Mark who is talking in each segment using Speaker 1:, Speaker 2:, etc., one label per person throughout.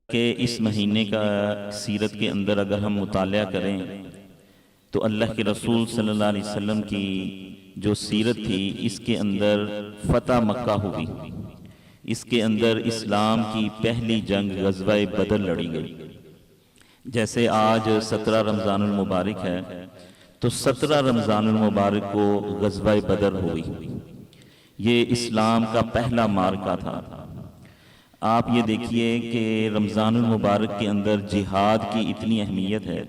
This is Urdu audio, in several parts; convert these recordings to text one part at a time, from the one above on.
Speaker 1: کہ اس مہینے کا سیرت کے اندر اگر ہم مطالعہ کریں تو اللہ کے رسول صلی اللہ علیہ وسلم کی جو سیرت تھی اس کے اندر فتح مکہ ہوئی، اس کے اندر اسلام کی پہلی جنگ غزوہ بدر لڑی گئی۔ جیسے آج 17 رمضان المبارک ہے تو 17 رمضان المبارک کو غزوہ بدر ہوئی، یہ اسلام کا پہلا معرکہ تھا۔ آپ یہ دیکھیے کہ رمضان المبارک کے اندر جہاد کی اتنی اہمیت ہے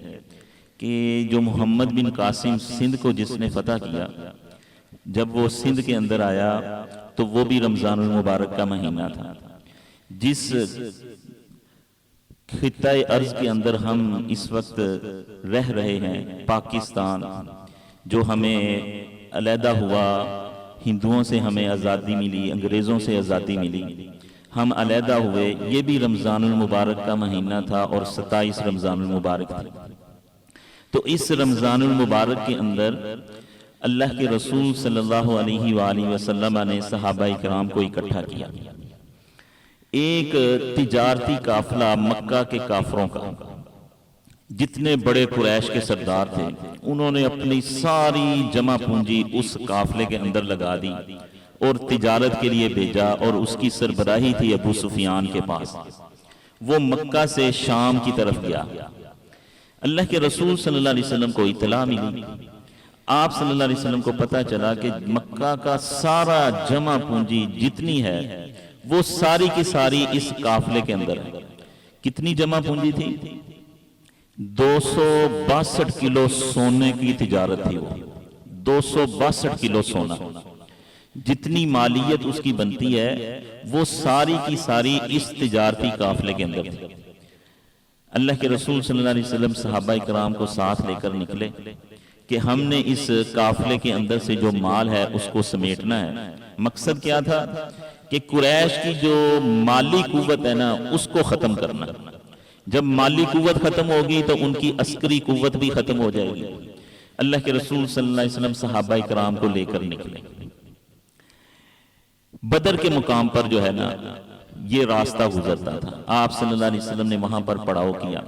Speaker 1: کہ جو محمد بن قاسم سندھ کو جس نے فتح کیا، جب وہ سندھ کے اندر آیا تو وہ بھی رمضان المبارک کا مہینہ تھا۔ جس خطہ ارض کے اندر ہم اس وقت رہ رہے ہیں، پاکستان، جو ہمیں علیحدہ ہوا، ہندوؤں سے ہمیں آزادی ملی، انگریزوں سے آزادی ملی، ہم علیحدہ ہوئے، یہ بھی رمضان المبارک کا مہینہ تھا اور 27 رمضان المبارک تھی۔ تو اس رمضان المبارک کے اندر اللہ کے رسول صلی اللہ علیہ وآلہ وسلم نے صحابہ اکرام کو اکٹھا کیا۔ ایک تجارتی قافلہ مکہ کے کافروں کا، جتنے بڑے قریش کے سردار تھے، انہوں نے اپنی ساری جمع پونجی اس قافلے کے اندر لگا دی اور تجارت کے لیے بھیجا، اور اس کی سربراہی تھی ابو سفیان کے پاس۔ وہ مکہ سے شام کی طرف گیا۔ اللہ کے رسول صلی اللہ علیہ وسلم کو اطلاع ملی، آپ صلی اللہ علیہ وسلم کو پتہ چلا کہ مکہ کا سارا جمع پونجی جتنی ہے وہ ساری کی ساری اس قافلے کے اندر ہے۔ کتنی جمع پونجی تھی؟ 262 کلو سونے کی تجارت تھی وہ، 262 کلو سونا، جتنی مالیت اس کی بنتی ہے وہ ساری کی ساری اس تجارتی قافلے کے اندر تھی۔ اللہ کے رسول صلی اللہ علیہ وسلم صحابہ کرام کو ساتھ لے کر نکلے کہ ہم نے اس قافلے کے اندر سے جو مال ہے اس کو سمیٹنا ہے۔ مقصد کیا تھا کہ قریش کی جو مالی قوت ہے نا اس کو ختم کرنا۔ جب مالی قوت ختم ہوگی تو ان کی عسکری قوت بھی ختم ہو جائے گی۔ اللہ کے رسول صلی اللہ علیہ وسلم صحابہ کرام کو لے کر نکلے۔ بدر کے مقام پر جو ہے نا یہ راستہ گزرتا تھا، آپ صلی اللہ علیہ وسلم نے وہاں پر پڑاؤ کیا۔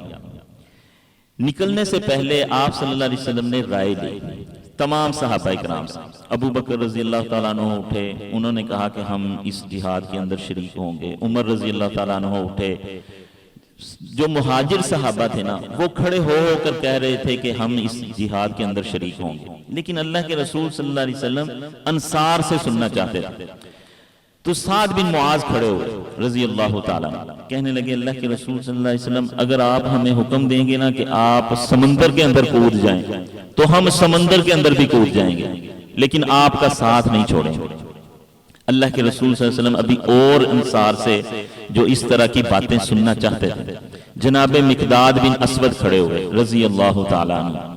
Speaker 1: نکلنے سے پہلے آپ صلی اللہ علیہ وسلم نے رائے لی تمام صحابہ کرام سے۔ ابو بکر رضی اللہ تعالیٰ عنہ اٹھے، انہوں نے کہا کہ ہم اس جہاد کے اندر شریک ہوں گے۔ عمر رضی اللہ تعالیٰ عنہ اٹھے۔ جو مہاجر صحابہ تھے نا وہ کھڑے ہو کر کہہ رہے تھے کہ ہم اس جہاد کے اندر شریک ہوں گے، لیکن اللہ کے رسول صلی اللہ علیہ وسلم انصار سے سننا چاہتے تھے۔ تو سعد بن معاذ کھڑے ہوئے رضی اللہ تعالیٰ عنہ، کہنے لگے اللہ کے رسول صلی اللہ علیہ وسلم اگر آپ ہمیں حکم دیں گے نا کہ آپ سمندر کے اندر کود جائیں تو ہم سمندر کے اندر بھی کود جائیں گے، لیکن آپ کا ساتھ نہیں چھوڑیں گے۔ اللہ کے رسول صلی اللہ علیہ وسلم ابھی اور انصار سے جو اس طرح کی باتیں سننا چاہتے تھے، جناب مقداد بن اسود کھڑے ہوئے رضی اللہ تعالیٰ عنہ،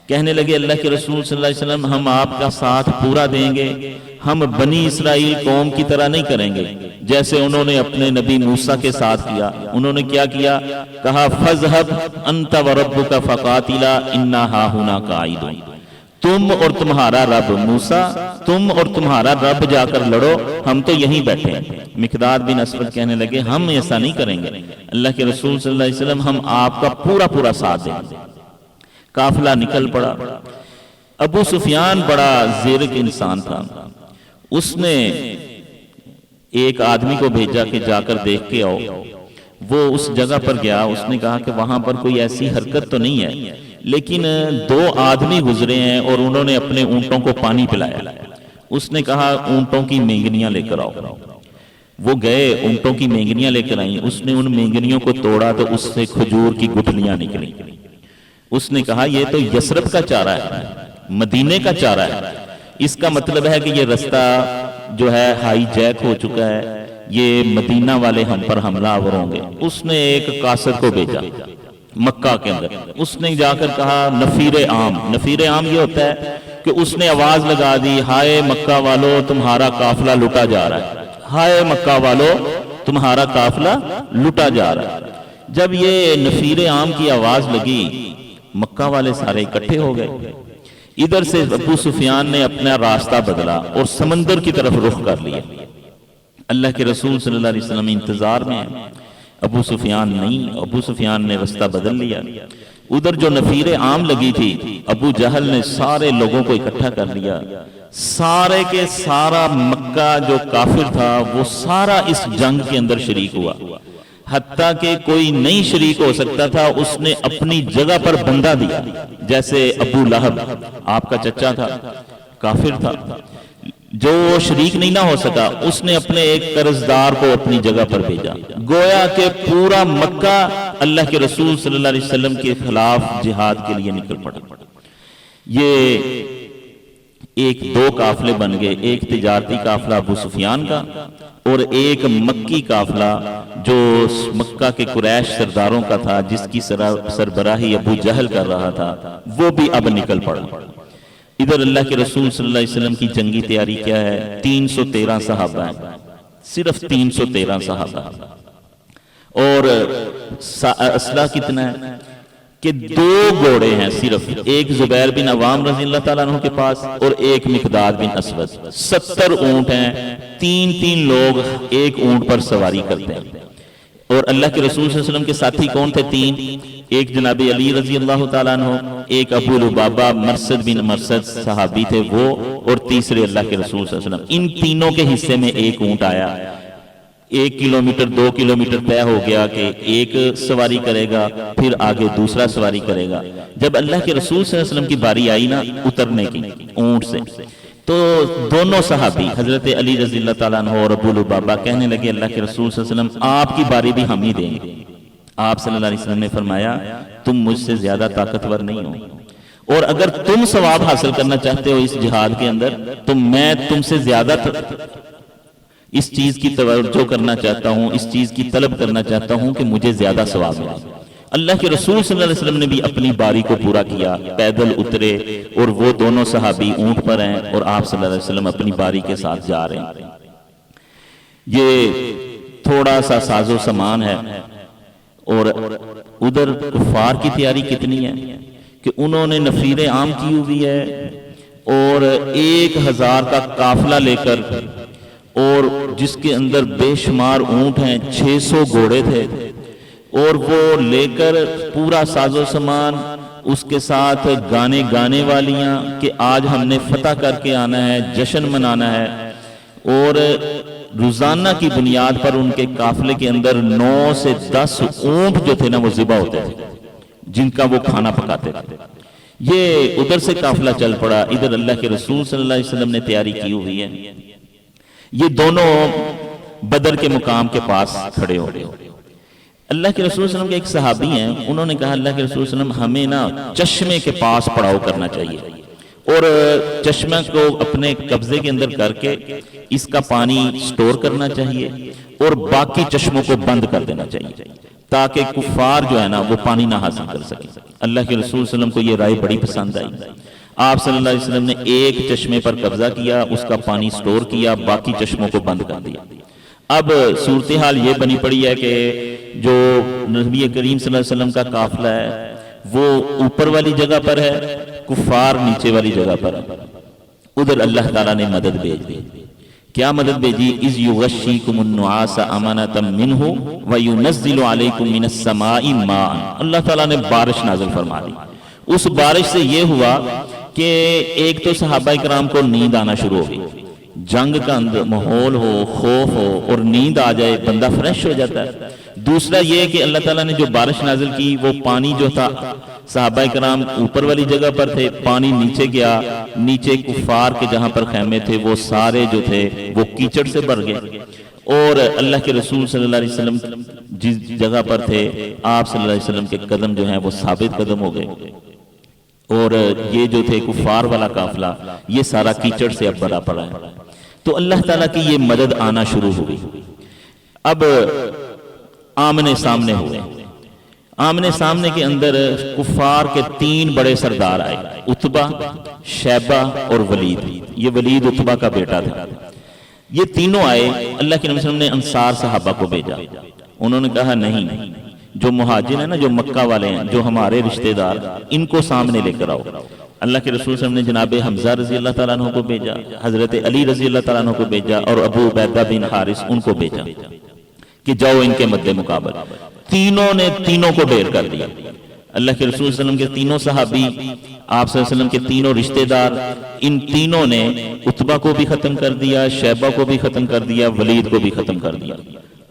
Speaker 1: کہنے لگے اللہ کے رسول صلی اللہ علیہ وسلم ہم آپ کا ساتھ پورا دیں گے، ہم بنی اسرائیل قوم کی طرح نہیں کریں گے جیسے انہوں نے اپنے نبی موسیٰ کے ساتھ کیا۔ انہوں نے کیا کیا؟ کہا فَاذْهَبْ أَنْتَ وَرَبُّكَ فَقَاتِلَا إِنَّا هَاهُنَا قَاعِدُونَ، تم اور تمہارا رب موسیٰ، تم اور تمہارا رب جا کر لڑو، ہم تو یہیں بیٹھے ہیں۔ مقداد بن اسود کہنے لگے ہم ایسا نہیں کریں گے، اللہ کے رسول صلی اللہ علیہ وسلم ہم آپ کا پورا پورا ساتھ دیں گے۔ قافلہ نکل پڑا۔ ابو سفیان بڑا زیرک انسان تھا، اس نے ایک آدمی کو بھیجا کہ جا کر دیکھ کے آؤ۔ وہ اس جگہ پر گیا، اس نے کہا کہ وہاں پر کوئی ایسی حرکت تو نہیں ہے، لیکن 2 آدمی گزرے ہیں اور انہوں نے اپنے اونٹوں کو پانی پلایا۔ اس نے کہا اونٹوں کی مینگنیاں لے کر آؤ۔ وہ گئے، اونٹوں کی مینگنیاں لے کر آئیں، اس نے ان مینگنیوں کو توڑا تو اس سے کھجور کی گٹھلیاں نکلی۔ اس نے کہا یہ تو یثرب کا چارہ ہے، مدینے کا چارہ ہے، اس کا مطلب ہے کہ یہ رستہ جو ہے ہائی جیک ہو چکا ہے، یہ مدینہ والے ہم پر حملہ آور ہوں گے۔ اس نے ایک قاصد کو بھیجا مکہ کے اندر، اس نے جا کر کہا نفیر عام، نفیر عام یہ ہوتا ہے کہ اس نے آواز لگا دی ہائے مکہ والو تمہارا قافلہ لٹا جا رہا ہے، ہائے مکہ والو تمہارا قافلہ لٹا جا رہا ہے۔ جب یہ نفیر عام کی آواز لگی مکہ والے سارے اکٹھے ہو گئے۔ ادھر سے ابو سفیان نے اپنا راستہ بدلا اور سمندر کی طرف رخ کر لیا۔ اللہ کے رسول صلی اللہ علیہ وسلم انتظار میں ہیں۔ ابو سفیان نہیں، ابو سفیان نے رستہ بدل لیا۔ ادھر جو نفیر عام لگی تھی، ابو جہل نے سارے لوگوں کو اکٹھا کر لیا، سارے کے سارا مکہ جو کافر تھا وہ سارا اس جنگ کے اندر شریک ہوا، حتیٰ کہ کوئی نہیں شریک ہو سکتا تھا، اس نے اپنی جگہ پر بندہ دیا۔ جیسے ابو لہب آپ کا چچا تھا، کافر تھا، جو شریک نہیں نہ ہو سکا، اس نے اپنے ایک قرضدار کو اپنی جگہ پر بھیجا۔ گویا کہ پورا مکہ اللہ کے رسول صلی اللہ علیہ وسلم کے خلاف جہاد کے لیے نکل پڑا۔ یہ ایک دو قافلے بن گئے، ایک تجارتی قافلہ ابو سفیان کا اور ایک مکی قافلہ جو مکہ کے قریش سرداروں کا تھا، جس کی سربراہی ابو جہل کر رہا تھا، وہ بھی اب نکل پڑا۔ ادھر اللہ کے رسول صلی اللہ علیہ وسلم کی جنگی تیاری کیا ہے؟ 313 صحابہ ہیں، صرف 313 صحابہ، اور اسلحہ کتنا ہے کہ 2 گھوڑے ہیں صرف، ایک زبیر بن عوام رضی اللہ تعالیٰ عنہ کے پاس اور ایک مقداد بن اسود۔ 70 اونٹ ہیں، 3 لوگ ایک اونٹ پر سواری کرتے ہیں۔ اور اللہ کے رسول صلی اللہ علیہ وسلم کے ساتھی کون تھے؟ 3، ایک جناب علی رضی اللہ تعالیٰ عنہ، ایک ابو لبابہ مرثد بن مرثد صحابی تھے وہ، اور تیسرے اللہ کے رسول صلی اللہ علیہ وسلم۔ ان تینوں کے حصے میں ایک اونٹ آیا، 1 کلومیٹر 2 کلومیٹر طے ہو گیا کہ ایک سواری کرے گا، پھر آگے دوسرا سواری کرے گا۔ جب اللہ کے رسول صلی اللہ علیہ وسلم کی باری آئی نا اترنے کی اونٹ سے، تو دونوں صحابی حضرت علی رضی اللہ تعالیٰ عنہ اور ابو لبابہ کہنے لگے اللہ کے رسول صلی اللہ علیہ وسلم آپ کی باری بھی ہم ہی دیں گے۔ آپ صلی اللہ علیہ وسلم نے فرمایا تم مجھ سے زیادہ طاقتور نہیں ہو، اور اگر تم ثواب حاصل کرنا چاہتے ہو اس جہاد کے اندر تو میں تم سے زیادہ اس چیز کی توجہ کرنا چاہتا ہوں، اس چیز کی طلب کرنا چاہتا ہوں کہ مجھے زیادہ ثواب ملے۔ اللہ کے رسول صلی اللہ علیہ وسلم نے بھی اپنی باری کو پورا کیا، پیدل اترے، اور وہ دونوں صحابی اونٹ پر ہیں اور آپ صلی اللہ علیہ وسلم اپنی باری کے ساتھ جا رہے ہیں۔ یہ تھوڑا سا ساز و سامان ہے، اور ادھر کفار کی تیاری کتنی ہے کہ انہوں نے نفیر عام کی ہوئی ہے، اور 1000 کا قافلہ لے کر، اور جس کے اندر بے شمار اونٹ ہیں، 600 گھوڑے تھے، اور وہ لے کر پورا ساز و سامان، اس کے ساتھ گانے والیاں کہ آج ہم نے فتح کر کے آنا ہے، جشن منانا ہے، اور روزانہ کی بنیاد پر ان کے قافلے کے اندر 9 سے 10 اونٹ جو تھے نا وہ ذبح ہوتے تھے، جن کا وہ کھانا پکاتے تھے۔ یہ ادھر سے قافلہ چل پڑا، ادھر اللہ کے رسول صلی اللہ علیہ وسلم نے تیاری کی ہوئی ہے۔ یہ دونوں بدر کے مقام کے پاس کھڑے ہو گئے۔ اللہ کے رسول صلی اللہ علیہ وسلم کے ایک صحابی ہیں، انہوں نے کہا اللہ کے رسول صلی اللہ علیہ وسلم ہمیں نا چشمے کے پاس پڑاؤ کرنا چاہیے، اور چشمہ کو اپنے قبضے کے اندر کر کے اس کا پانی سٹور کرنا چاہیے، اور باقی چشموں کو بند کر دینا چاہیے تاکہ کفار جو ہے نا وہ پانی نہ حاصل کر سکے۔ اللہ کے رسول صلی اللہ علیہ وسلم کو یہ رائے بڑی پسند آئی۔ آپ صلی اللہ علیہ وسلم نے ایک چشمے پر قبضہ کیا، اس کا پانی سٹور کیا، باقی چشموں کو بند کر دیا۔ اب صورتحال یہ بنی پڑی ہے کہ جو نبی کریم صلی اللہ علیہ وسلم کا قافلہ ہے وہ اوپر والی جگہ پر ہے، کفار نیچے والی جگہ پر ہے۔ ادھر اللہ تعالیٰ نے مدد بھیج دی۔ کیا مدد بھیجی؟ اذ یغشیکم النعاس امانۃ منہ وینزل علیکم من السماء ماء، اللہ تعالیٰ نے بارش نازل فرما دی۔ اس بارش سے یہ ہوا کہ ایک تو صحابہ کرام کو نیند آنا شروع ہو گئی، جنگ کا اندر ماحول ہو، خوف ہو اور نیند آ جائے بندہ فریش ہو جاتا ہے۔ دوسرا یہ کہ اللہ تعالیٰ نے جو بارش نازل کی وہ پانی جو تھا صحابہ کرام اوپر والی جگہ پر تھے، پانی نیچے گیا، نیچے کفار کے جہاں پر خیمے تھے وہ سارے جو تھے وہ کیچڑ سے بھر گئے، اور اللہ کے رسول صلی اللہ علیہ وسلم جس جگہ پر تھے آپ صلی اللہ علیہ وسلم کے قدم جو ہیں وہ ثابت قدم ہو گئے، اور یہ جو تھے کفار والا قافلہ یہ سارا کیچڑ سے اب بھرا پڑا ہے۔ تو اللہ تعالیٰ کی یہ مدد آنا شروع ہو گئی۔ اب آمنے سامنے ہوئے، آمنے سامنے کے اندر کفار کے 3 بڑے سردار آئے، عتبہ، شیبہ اور ولید۔ یہ ولید عتبہ کا بیٹا تھا۔ یہ تینوں آئے، اللہ کے نبی صلی اللہ علیہ وسلم نے انصار صحابہ کو بھیجا۔ انہوں نے کہا نہیں، جو مہاجر ہیں نا، جو مکہ والے ہیں، جو ہمارے رشتہ دار، ان کو سامنے لے کر آؤ۔ اللہ کے رسول صلی اللہ علیہ وسلم نے جناب حمزہ رضی اللہ تعالیٰ عنہ کو بھیجا، حضرت علی رضی اللہ تعالیٰ عنہ کو بھیجا، اور ابو عبیدہ بن حارث ان کو بھیجا۔ کہ جاؤ ان کے مد مقابل. تینوں نے تینوں کو ڈھیر کر دیا. اللہ کے رسول صلی اللہ علیہ وسلم کے تینوں صحابی، آپ صلی اللہ علیہ وسلم کے تینوں رشتہ دار، ان تینوں نے عتبہ کو بھی ختم کر دیا، شیبہ کو بھی ختم کر دیا، ولید کو بھی ختم کر دیا.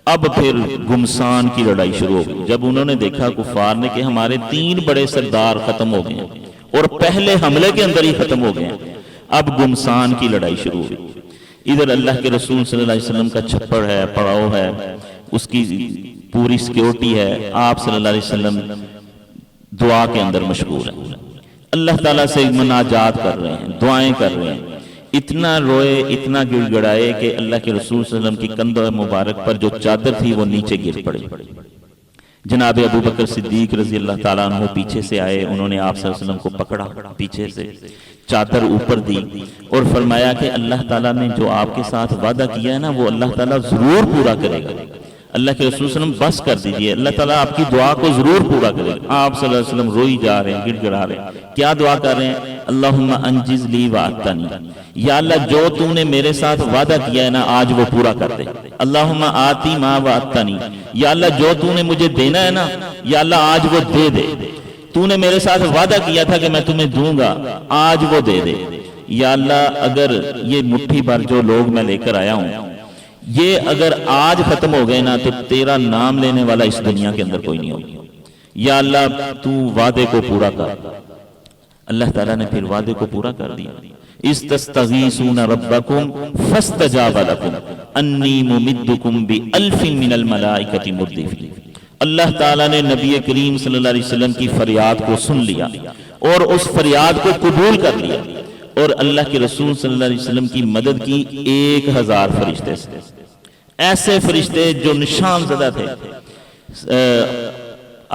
Speaker 1: اب پھر گمسان کی لڑائی شروع ہو گئی. جب انہوں نے دیکھا کفار نے کہ ہمارے 3 بڑے سردار ختم ہو گئے ہیں اور پہلے حملے کے اندر ہی ختم ہو گئے ہیں، اب گمسان کی لڑائی شروع ہوئی. ادھر اللہ کے رسول صلی اللہ علیہ وسلم کا چھپڑ ہے، پڑاؤ ہے، اس کی پوری سیکیورٹی ہے. آپ صلی اللہ علیہ وسلم دعا کے اندر مشغول ہیں، اللہ تعالیٰ سے مناجات کر رہے ہیں، دعائیں کر رہے ہیں. اتنا روئے، اتنا گڑ گڑائے کہ اللہ کے رسول صلی اللہ علیہ وسلم کی کندھوں مبارک پر جو چادر تھی وہ نیچے گر پڑی. جناب ابو بکر صدیق رضی اللہ تعالیٰ عنہ پیچھے سے آئے، انہوں نے آپ صلی اللہ علیہ وسلم کو پکڑا، پیچھے سے چادر اوپر دی اور فرمایا کہ اللہ تعالیٰ نے جو آپ کے ساتھ وعدہ کیا ہے نا وہ اللہ تعالیٰ ضرور پورا کرے گا. اللہ کے رسول صلی اللہ علیہ وسلم بس کر دیجئے، اللہ تعالیٰ آپ کی دعا کو ضرور پورا کرے گا. آپ صلی اللہ علیہ وسلم روئی جا رہے ہیں، گڑ گڑا رہے ہیں. کیا دعا کر رہے ہیں؟ اللہم انجز لی وعدتنی، یا اللہ جو تو نے میرے ساتھ وعدہ کیا ہے نا آج وہ پورا کر دے. اللہم آتی ما وعدتنی، یا اللہ جو تو نے مجھے دینا ہے نا یا اللہ آج وہ دے دے. تو نے میرے ساتھ وعدہ کیا تھا کہ میں تمہیں دوں گا، آج وہ دے دے. یا اللہ اگر یہ مٹھی بھر جو لوگ میں لے کر آیا ہوں یہ اگر آج ختم ہو گئے نا تو تیرا نام لینے والا اس دنیا کے اندر کوئی نہیں ہوگی. یا اللہ تو وعدے کو پورا کر. اللہ تعالیٰ نے پھر وعدے کو پورا کر دیا. استستغیثون ربکم فاستجاب لکم انی ممدکم بألف من الملائکۃ مردفین. اللہ تعالیٰ نے نبی کریم صلی اللہ علیہ وسلم کی فریاد کو سن لیا اور اس فریاد کو قبول کر لیا اور اللہ کے رسول صلی اللہ علیہ وسلم کی مدد کی 1000 فرشتے سے. ایسے فرشتے جو نشان زدہ تھے.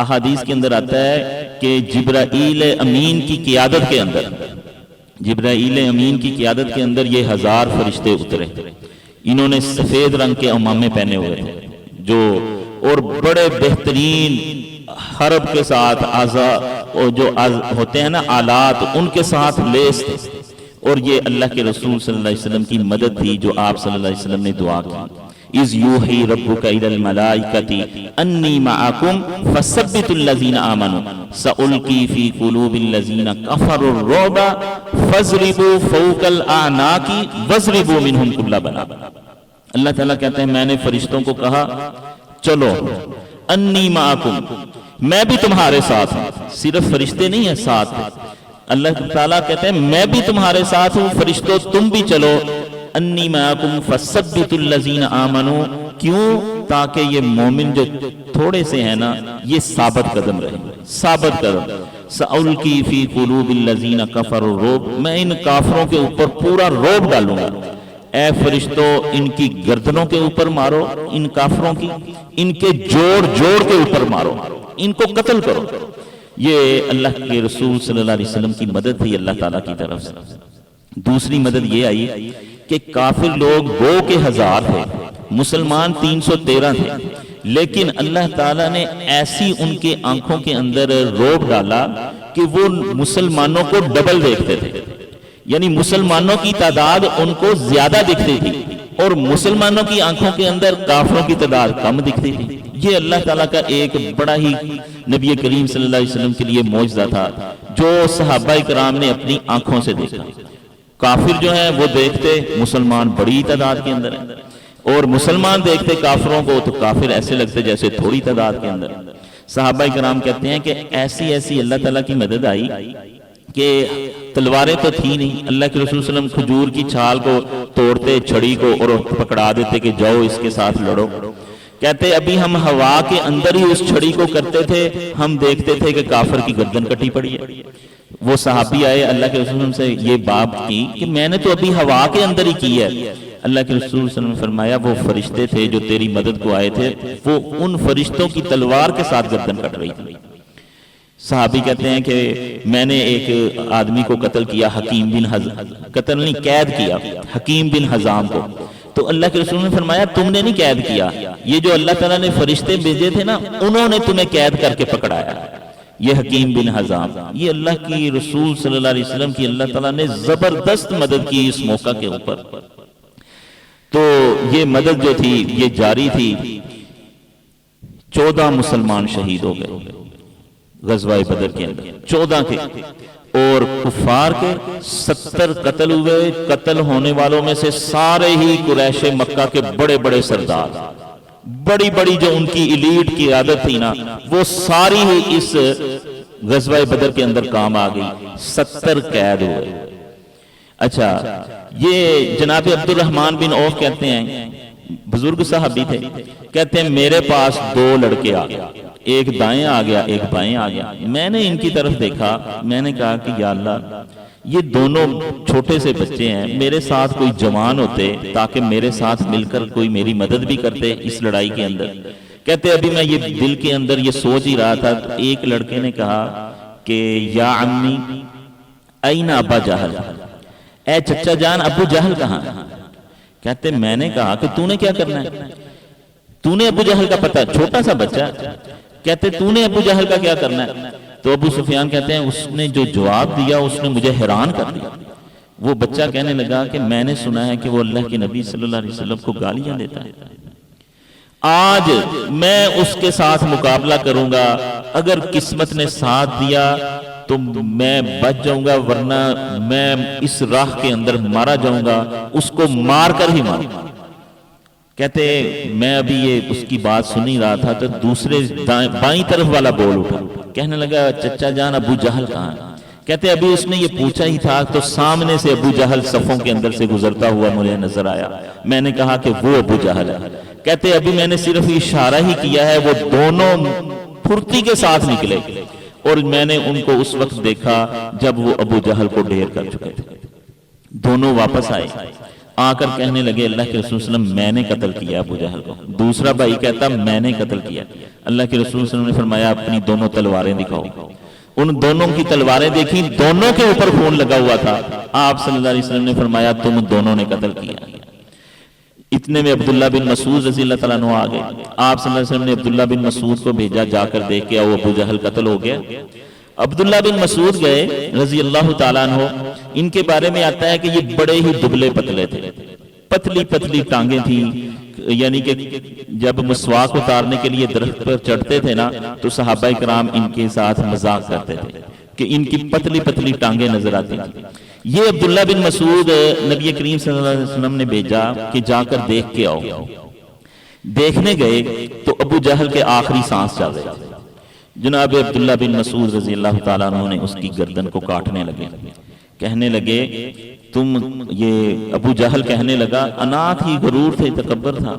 Speaker 1: احادیث کے اندر آتا ہے کہ جبرائیل امین کی قیادت کے اندر یہ 1000 فرشتے اترے. انہوں نے سفید رنگ کے عمامے پہنے ہوئے تھے جو اور بڑے بہترین حرب کے ساتھ جو ہوتے ہیں نا آلات ان کے ساتھ لیس تھے. اور یہ اللہ کے رسول صلی اللہ علیہ وسلم کی مدد تھی جو آپ صلی اللہ علیہ وسلم نے دعا کی. اذ یوحی ربک الی الملائکۃ انی معکم فثبتوا الذین آمنوا سألقی فی قلوب الذین کفروا الرعب فاضربوا فوق الاعناق واضربوا منهم کل بنان. اللہ تعالیٰ کہتے ہیں میں نے فرشتوں کو کہا چلو انی معکم، میں بھی تمہارے ساتھ ہوں. صرف فرشتے نہیں ہیں ساتھ، اللہ تعالیٰ کہتے ہیں میں بھی تمہارے ساتھ ہوں، فرشتوں تم بھی چلو. انی معکم فثبتوا الذین آمنوا، کیوں؟ تاکہ یہ مومن جو تھوڑے سے ہیں نا یہ ثابت قدم رہے، ثابت قدم. سألقی فی قلوب الذین کفروا الرعب، میں ان کافروں کے اوپر پورا رعب ڈالوں گا. اے فرشتوں ان کی گردنوں کے اوپر مارو، ان کافروں کی ان کے جوڑ جوڑ کے اوپر مارو، ان کو قتل کرو. یہ اللہ کے رسول صلی اللہ علیہ وسلم کی مدد تھی اللہ تعالیٰ کی طرف سے. دوسری مدد یہ آئی کہ کافر لوگ 2 کے 1000 تھے، مسلمان 313 تھے، لیکن اللہ تعالیٰ نے ایسی ان کے آنکھوں کے اندر رعب ڈالا کہ وہ مسلمانوں کو ڈبل دیکھتے تھے. یعنی مسلمانوں کی تعداد ان کو زیادہ دکھتی تھی اور مسلمانوں کی آنکھوں کے اندر کافروں کی تعداد کم دکھتی تھی. یہ اللہ تعالیٰ کا ایک بڑا ہی نبی کریم صلی اللہ علیہ وسلم کے لیے معجزہ تھا جو صحابہ کرام نے اپنی آنکھوں سے دیکھا. کافر جو ہیں وہ دیکھتے مسلمان بڑی تعداد کے اندر ہیں اور مسلمان دیکھتے کافروں کو تو کافر ایسے لگتے جیسے تھوڑی تعداد کے اندر. صحابہ کرام کہتے ہیں کہ ایسی ایسی اللہ تعالیٰ کی مدد آئی کہ تلواریں تو تھی نہیں. اللہ کے رسول صلی اللہ علیہ وسلم کھجور کی چھال کو توڑتے چھڑی کو اور پکڑا دیتے کہ جاؤ اس کے ساتھ لڑو. کہتے ابھی ہم ہوا کے اندر ہی اس چھڑی کو کرتے تھے، ہم دیکھتے تھے کہ کافر کی گردن کٹی پڑی ہے. وہ صحابی آئے اللہ کے رسول سے یہ بات کی کہ میں نے تو ابھی ہوا کے اندر ہی کی ہے. اللہ کے رسول صلی اللہ علیہ وسلم نے فرمایا وہ فرشتے تھے جو تیری مدد کو آئے تھے، وہ ان فرشتوں کی تلوار کے ساتھ گردن کٹ رہی تھی. صحابی کہتے ہیں کہ میں نے ایک آدمی کو قتل کیا، حکیم بن قتل نہیں قید کیا حکیم بن حزام کو. تو اللہ کے رسول نے فرمایا تم نے نہیں قید کیا، یہ جو اللہ تعالیٰ نے فرشتے بھیجے تھے نا انہوں نے تمہیں قید کر کے پکڑایا. یہ حکیم بن حزام، یہ اللہ کی رسول صلی اللہ علیہ وسلم کی اللہ تعالیٰ نے زبردست مدد کی اس موقع کے اوپر. تو یہ مدد جو تھی یہ جاری تھی. 14 مسلمان شہید ہو گئے غزوہ بدر کے اندر، 14 کے، اور کفار کے 70 قتل ہوئے۔ قتل ہونے والوں میں سے سارے ہی قریش مکہ کے بڑے بڑے سردار، بڑی بڑی جو ان کی ایلیٹ کی عادت تھی نا، وہ ساری ہی اس غزوہ بدر کے اندر کام آ گئی، 70 قید ہوئے۔ اچھا، یہ جناب عبد الرحمن بن عوف کہتے ہیں، بزرگ صحابی تھے، کہتے ہیں میرے پاس 2 لڑکے آ گئے، ایک دائیں آ گیا ایک بائیں آ گیا۔ میں نے ان کی طرف دیکھا، میں نے کہا کہ یا اللہ، یہ دونوں چھوٹے سے بچے ہیں، میرے ساتھ کوئی جوان ہوتے تاکہ میرے ساتھ مل کر کوئی میری مدد بھی کرتے اس لڑائی کے اندر۔ کہتے ابھی میں یہ دل کے اندر یہ سوچ ہی رہا تھا، ایک لڑکے نے کہا کہ یا عمی این ابا جہل، اے چچا جان ابو جہل کہاں؟ کہتے میں نے کہا کہ تو نے کیا کرنا ہے؟ تو نے ابو جہل کا پتہ، چھوٹا سا بچہ، کہتے تو نے ابو جہل کا کیا کرنا ہے؟ تو ابو سفیان کہتے ہیں اس نے جو جواب دیا اس نے مجھے حیران کر دیا۔ وہ بچہ کہنے لگا کہ میں نے سنا ہے کہ وہ اللہ کے نبی صلی اللہ علیہ وسلم کو گالیاں دیتا ہے، آج میں اس کے ساتھ مقابلہ کروں گا، اگر قسمت نے ساتھ دیا تو میں بچ جاؤں گا، ورنہ میں اس راہ کے اندر مارا جاؤں گا، اس کو مار کر ہی ماروں گا۔ کہتے میں ابھی یہ اس کی بات سن ہی رہا تھا تو دوسرے بائیں طرف والا بول اٹھا، کہنے لگا چچا جان ابو جہل کہاں ہے؟ کہتے ابھی اس نے یہ پوچھا ہی تھا تو سامنے سے ابو جہل صفوں کے اندر سے گزرتا ہوا مجھے نظر آیا، میں نے کہا کہ وہ ابو جہل ہے۔ کہتے ابھی میں نے صرف اشارہ ہی کیا ہے، وہ دونوں پھرتی کے ساتھ نکلے اور میں نے ان کو اس وقت دیکھا جب وہ ابو جہل کو ڈھیر کر چکے تھے۔ دونوں واپس آئے، آ کر کہنے لگے اللہ کے رسول صلی اللہ علیہ وسلم میں نے قتل کیا ابو جہل کو۔ دوسرا بھائی کہتا میں نے قتل کیا۔ اللہ کے رسول صلی اللہ علیہ وسلم نے فرمایا اپنی دونوں تلواریں دکھاؤ۔ ان دونوں کی تلواریں دیکھی، دونوں کے اوپر خون لگا ہوا تھا۔ آپ صلی اللہ علیہ وسلم نے فرمایا تم دونوں نے قتل کیا۔ اتنے میں عبداللہ بن مسعود رضی اللہ تعالیٰ عنہ آ گئے۔ آپ صلی اللہ علیہ وسلم نے عبداللہ بن مسعود کو بھیجا، جا کر دیکھ کے وہ ابو جہل قتل ہو گیا۔ عبداللہ بن مسعود گئے رضی اللہ تعالیٰ عنہ، ان کے بارے میں آتا ہے کہ یہ بڑے ہی دبلے پتلے تھے، پتلی پتلی ٹانگیں تھیں، یعنی کہ جب مسواک اتارنے کے لیے درخت پر چڑھتے تھے نا تو صحابہ کرام ان کے ساتھ مذاق کرتے تھے کہ ان کی پتلی پتلی ٹانگیں نظر آتی تھیں۔ یہ عبداللہ بن مسعود نبی کریم صلی اللہ علیہ وسلم نے بھیجا کہ جا کر دیکھ کے آؤ۔ دیکھنے گئے تو ابو جہل کے آخری سانس چل رہے تھے۔ جناب عبداللہ بن مسعود رضی اللہ تعالیٰ عنہ نے اس کی گردن کو کاٹنے لگے، کہنے لگے تم، یہ ابو جہل کہنے لگا، انات ہی غرور تھے، تکبر تھا،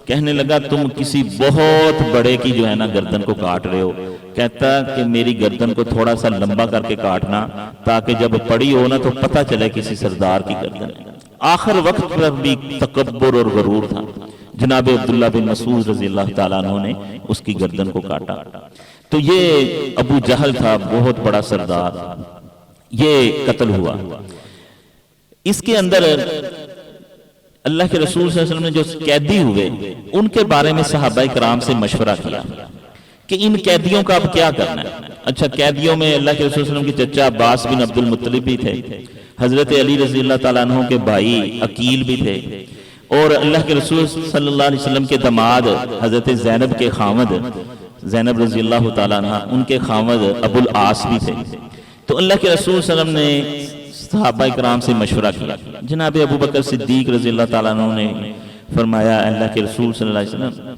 Speaker 1: کہنے لگا تم کسی بہت بڑے کی جو ہے نا گردن کو کاٹ رہے ہو۔ کہتا کہ میری گردن کو تھوڑا سا لمبا کر کے کاٹنا تاکہ جب پڑی ہو نا تو پتہ چلے کسی سردار کی گردن۔ آخر وقت پر بھی تکبر اور غرور تھا۔ جناب عبداللہ بن مسعود رضی اللہ تعالیٰ عنہ نے اس کی گردن کو کاٹا۔ تو یہ ابو جہل تھا، بہت بڑا سردار، یہ قتل ہوا۔ اس کے اندر اللہ کے رسول صلی اللہ علیہ وسلم نے جو قیدی ہوئے ان کے بارے میں صحابہ کرام سے مشورہ کیا کہ ان قیدیوں کا اب کیا کرنا ہے۔ اچھا، قیدیوں میں اللہ کے رسول صلی اللہ علیہ وسلم کے چچا عباس بن عبد المطلب بھی تھے، حضرت علی رضی اللہ تعالیٰ عنہ کے بھائی عقیل بھی تھے، اور اللہ کے رسول صلی اللہ علیہ وسلم کے داماد حضرت زینب کے خامد، زینب رضی اللہ تعالیٰ عنہ، ان کے خامد ابو العاص بھی تھے۔ تو اللہ کے رسول صلی اللہ علیہ وسلم نے صحابہ کرام سے مشورہ کیا۔ جناب ابو بکر صدیق رضی اللہ تعالیٰ عنہ نے فرمایا اللہ کے رسول صلی اللہ علیہ وسلم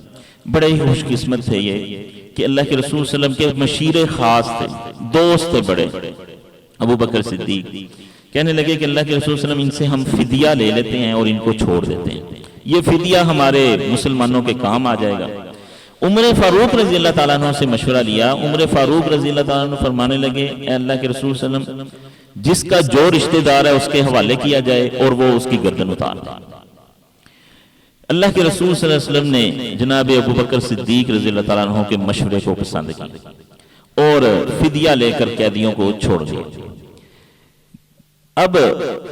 Speaker 1: بڑے ہی خوش قسمت تھے یہ کہ اللہ کے رسول صلی اللہ علیہ وسلم کے مشیر خاص تھے، دوست تھے بڑے ابو بکر صدیق۔ کہنے لگے کہ اللہ کے رسول صلی اللہ علیہ وسلم ان سے ہم فدیہ لے لیتے ہیں اور ان کو چھوڑ دیتے ہیں، یہ فدیہ ہمارے مسلمانوں کے کام آ جائے گا۔ عمر فاروق رضی اللہ تعالیٰ عنہ سے مشورہ لیا۔ عمر فاروق رضی اللہ تعالیٰ عنہ فرمانے لگے اے اللہ کے رسول صلی اللہ علیہ وسلم جس کا جو رشتہ دار ہے اس کے حوالے کیا جائے اور وہ اس کی گردن اتار دے۔ اللہ کے رسول صلی اللہ علیہ وسلم نے جناب ابو بکر صدیق رضی اللہ تعالیٰ عنہ کے مشورے کو پسند کیا اور فدیہ لے کر قیدیوں کو چھوڑ دیا۔ اب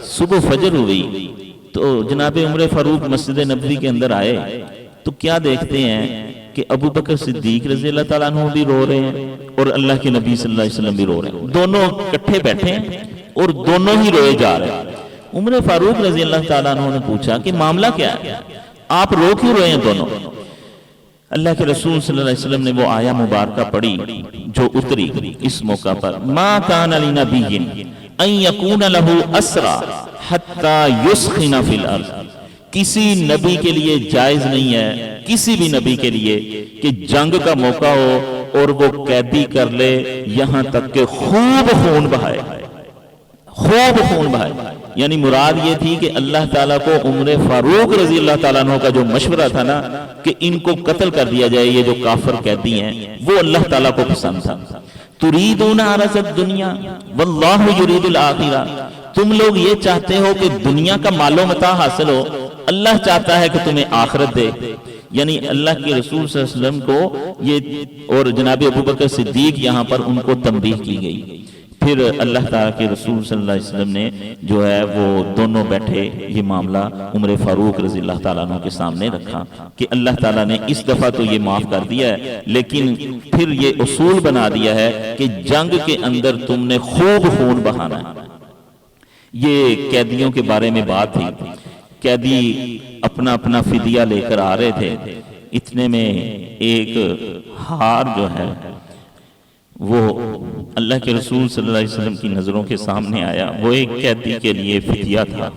Speaker 1: صبح فجر ہوئی تو جناب عمر فاروق مسجد نبوی کے اندر آئے تو کیا دیکھتے ہیں کہ ابو بکر صدیق رضی اللہ تعالیٰ عنہ بھی رو رہے ہیں اور اللہ کے نبی صلی اللہ علیہ وسلم بھی رو رہے ہیں، دونوں اکٹھے بیٹھے ہیں اور دونوں ہی روئے جا رہے ہیں۔ عمر فاروق رضی اللہ تعالیٰ عنہ نے پوچھا کہ معاملہ کیا ہے، آپ رو کیوں رہے ہیں دونوں؟ اللہ کے رسول صلی اللہ علیہ وسلم نے وہ آیہ مبارکہ پڑھی جو اتری اس موقع پر، ما کان لنبی ان یکون لہ اسرا حتی یسخن فی الارض، کسی نبی کے لیے جائز نہیں ہے، کسی بھی نبی کے لیے کہ جنگ کا موقع ہو اور وہ قیدی کر لے یہاں تک کہ خوب خون بہائے، خوب خون بہائے۔ یعنی مراد یہ تھی کہ اللہ تعالیٰ کو عمر فاروق رضی اللہ تعالیٰ عنہ کا جو مشورہ تھا نا کہ ان کو قتل کر دیا جائے، یہ جو کافر قیدی ہیں، وہ اللہ تعالیٰ کو پسند تھا۔ تریدون عرض الدنیا واللہ یرید الآخرہ، تم لوگ یہ چاہتے ہو کہ دنیا کا مال و متاع حاصل ہو، اللہ چاہتا ہے کہ تمہیں آخرت دے۔ یعنی اللہ کے رسول صلی اللہ علیہ وسلم کو یہ اور جناب ابوبکر صدیق یہاں پر ان کو تنبیہ کی گئی۔ پھر اللہ تعالیٰ کے رسول صلی اللہ علیہ وسلم نے جو ہے وہ دونوں بیٹھے یہ معاملہ عمر فاروق رضی اللہ تعالیٰ عنہ کے سامنے رکھا کہ اللہ تعالیٰ نے اس دفعہ تو یہ معاف کر دیا ہے، لیکن پھر یہ اصول بنا دیا ہے کہ جنگ کے اندر تم نے خوب خون بہانا ہے۔ یہ قیدیوں کے بارے میں بات تھی، قیدی اپنا اپنا فدیہ لے کر آ رہے تھے، اتنے میں ایک ہار جو ہے وہ اللہ کے رسول صلی اللہ علیہ وسلم کی نظروں کے سامنے آیا، وہ ایک قیدی کے لیے فدیہ تھا۔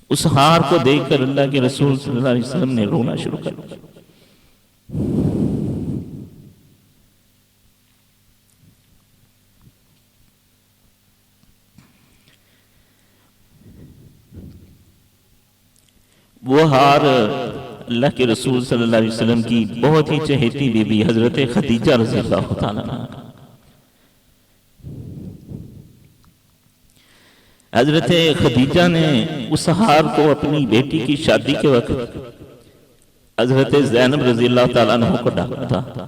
Speaker 1: اس ہار کو دیکھ کر اللہ کے رسول صلی اللہ علیہ وسلم نے رونا شروع کر دیا۔ وہ ہار اللہ کے رسول صلی اللہ علیہ وسلم کی بہت ہی چہیتی بیوی حضرت خدیجہ رضی اللہ تعالیٰ عنہ، حضرت خدیجہ نے اس ہار کو اپنی بیٹی کی شادی کے وقت حضرت زینب رضی اللہ تعالیٰ عنہ کو ڈالا تھا۔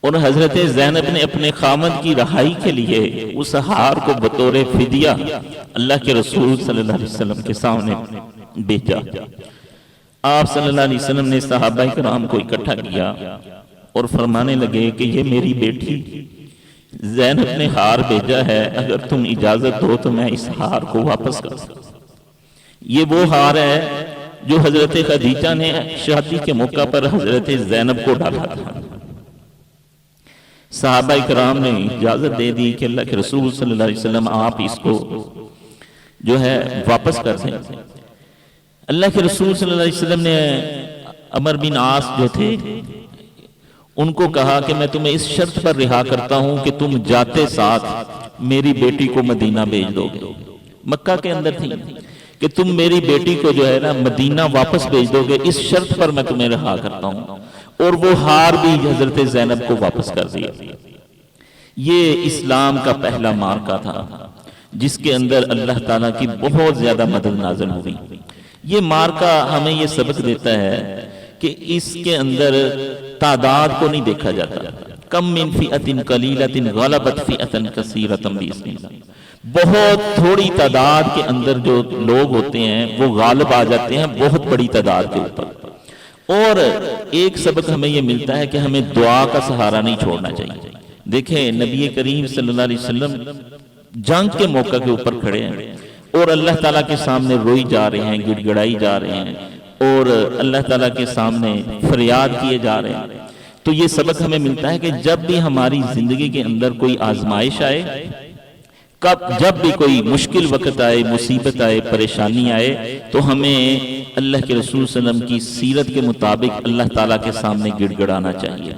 Speaker 1: اور حضرت زینب نے اپنے خامد کی رہائی کے لیے اس ہار کو بطور فدیہ اللہ کے رسول صلی اللہ علیہ وسلم کے سامنے بیچا۔ آپ صلی اللہ علیہ وسلم نے صحابہ کرام کو اکٹھا کیا اور فرمانے لگے کہ یہ میری بیٹی زینب نے ہار بھیجا ہے، اگر تم اجازت دو تو میں اس ہار کو واپس کر سکتا۔ یہ وہ ہار ہے جو حضرت خدیجہ نے شادی کے موقع پر حضرت زینب کو ڈالا تھا۔ صحابہ کرام نے اجازت دے دی کہ اللہ کے رسول صلی اللہ علیہ وسلم آپ اس کو جو ہے واپس کر دیں۔ اللہ کے رسول صلی اللہ علیہ وسلم نے عمر بن عاص جو تھے ان کو کہا کہ میں تمہیں اس شرط پر رہا کرتا ہوں کہ تم جاتے ساتھ میری بیٹی کو مدینہ بھیج دو گے۔ مکہ کے اندر تھی کہ تم میری بیٹی کو جو ہے نا مدینہ واپس بھیج دو گے، اس شرط پر میں تمہیں رہا کرتا ہوں۔ اور وہ ہار بھی حضرت زینب کو واپس کر دیا۔ یہ اسلام کا پہلا معرکہ تھا جس کے اندر اللہ تعالیٰ کی بہت زیادہ مدد نازل ہوئی۔ یہ معرکہ ہمیں یہ سبق دیتا ہے کہ اس کے اندر تعداد کو نہیں دیکھا جاتا۔ کم من فئۃ قلیلۃ غلبت فئۃ کثیرۃ بإذن اللہ، بہت تھوڑی تعداد کے اندر جو لوگ ہوتے ہیں وہ غالب آ جاتے ہیں بہت بڑی تعداد کے اوپر۔ اور ایک سبق ہمیں یہ ملتا ہے کہ ہمیں دعا کا سہارا نہیں چھوڑنا چاہیے۔ دیکھیں نبی کریم صلی اللہ علیہ وسلم جنگ کے موقع کے اوپر کھڑے ہیں اور اللہ تعالیٰ کے سامنے روئی جا رہے ہیں، گڑ گڑائی جا رہے ہیں اور اللہ تعالیٰ کے سامنے فریاد کیے جا رہے ہیں۔ تو یہ سبق ہمیں ملتا ہے کہ جب بھی ہماری زندگی کے اندر کوئی آزمائش آئے، جب بھی کوئی مشکل وقت آئے، مصیبت آئے، پریشانی آئے، تو ہمیں اللہ کے رسول صلی اللہ علیہ وسلم کی سیرت کے مطابق اللہ تعالیٰ کے سامنے گڑ گڑانا چاہیے،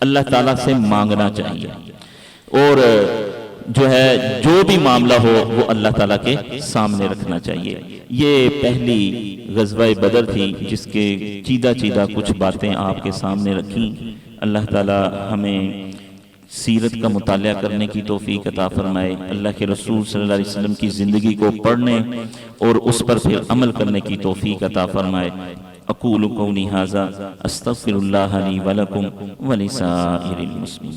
Speaker 1: اللہ تعالیٰ سے مانگنا چاہیے، اور جو ہے جو بھی معاملہ ہو وہ اللہ تعالیٰ کے سامنے رکھنا چاہیے۔ یہ پہلی غزوہ بدر تھی جس کے چیدہ چیدہ کچھ باتیں آپ کے سامنے رکھیں۔ اللہ تعالیٰ ہمیں سیرت کا مطالعہ کرنے کی توفیق عطا فرمائے، اللہ کے رسول صلی اللہ علیہ وسلم کی زندگی کو پڑھنے اور اس پر پھر عمل کرنے کی توفیق عطا فرمائے۔ اقول قولی ھذا استغفر اللہ لی ولکم ولسائر المسلمین۔